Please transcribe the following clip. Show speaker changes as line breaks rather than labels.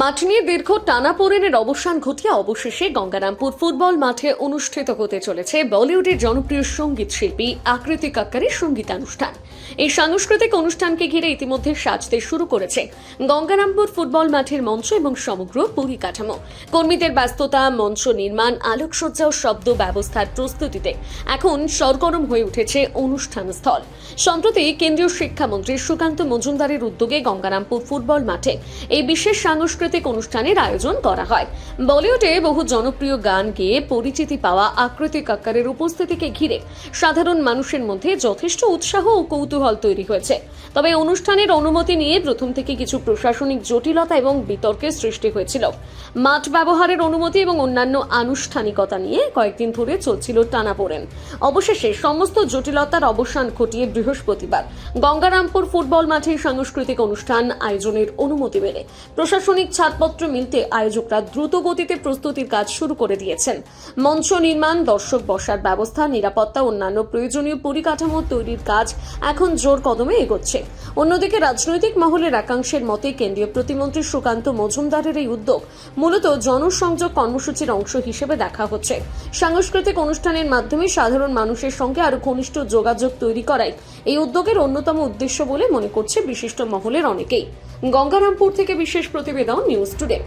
মাঠ নিয়ে দীর্ঘ টানাপোড়েনের অবসান ঘটিয়ে অবশেষে গঙ্গারামপুর ফুটবল মাঠে অনুষ্ঠিত হতে চলেছে বলিউডের জনপ্রিয় সঙ্গীত শিল্পী আকৃতি কাক্কারের সঙ্গীতানুষ্ঠান। এই সাংস্কৃতিক অনুষ্ঠানকে ঘিরে ইতিমধ্যে সাজতে শুরু করেছে গঙ্গারামপুর ফুটবল মাঠের মঞ্চ এবং সমগ্র পরিকাঠামো। কর্মীদের ব্যস্ততা, মঞ্চ নির্মাণ, আলোকসজ্জা ও শব্দ ব্যবস্থার প্রস্তুতিতে এখন সরগরম হয়ে উঠেছে অনুষ্ঠান স্থল। সম্প্রতি কেন্দ্রীয় শিক্ষামন্ত্রী সুকান্ত মজুমদারের উদ্যোগে গঙ্গারামপুর ফুটবল মাঠে এই বিশেষ সাংস্কৃতিক অনুষ্ঠানের আয়োজন করা হয়। বলিউডে বহু জনপ্রিয় গান গেয়ে পরিচিতি পাওয়া আকৃতি কাক্কারের উপস্থিতিকে ঘিরে সাধারণ মানুষের মধ্যে যথেষ্ট উৎসাহ ও কৌতূহল তৈরি হয়েছে। তবে অনুষ্ঠানের অনুমতি নিয়ে প্রথম থেকে কিছু প্রশাসনিক জটিলতা এবং বিতর্কের সৃষ্টি হয়েছিল। মাঠ ব্যবহারের অনুমতি এবং অন্যান্য আনুষ্ঠানিকতা নিয়ে কয়েকদিন ধরে চলছিল টানাপোড়েন। অবশেষে সমস্ত জটিলতার অবসান ঘটিয়ে বৃহস্পতিবার গঙ্গারামপুর ফুটবল মাঠে সাংস্কৃতিক অনুষ্ঠান আয়োজনের অনুমতি মেলে প্রশাসনিক ছাড়পত্র মিলতে আয়োজকরা দ্রুত গতিতে প্রস্তুতির কাজ শুরু করে দিয়েছেন। মঞ্চ নির্মাণ, দর্শক বসার ব্যবস্থা, নিরাপত্তা, অন্যান্য প্রয়োজনীয় পরিকাঠামো তৈরির কাজ এখন জোর কদমে এগোচ্ছে। অন্যদিকে রাজনৈতিক মহলের একাংশের মতে কেন্দ্রীয় প্রতিমন্ত্রী সুকান্ত মজুমদারের এই উদ্যোগ মূলত জনসংযোগ কর্মসূচির অংশ হিসেবে দেখা হচ্ছে। সাংস্কৃতিক অনুষ্ঠানের মাধ্যমে সাধারণ মানুষের সঙ্গে আরো ঘনিষ্ঠ যোগাযোগ তৈরি করাই এই উদ্যোগের অন্যতম উদ্দেশ্য বলে মনে করছে বিশিষ্ট মহলের অনেকেই। গঙ্গারামপুর থেকে বিশেষ প্রতিবেদন, নিউজ টুডে।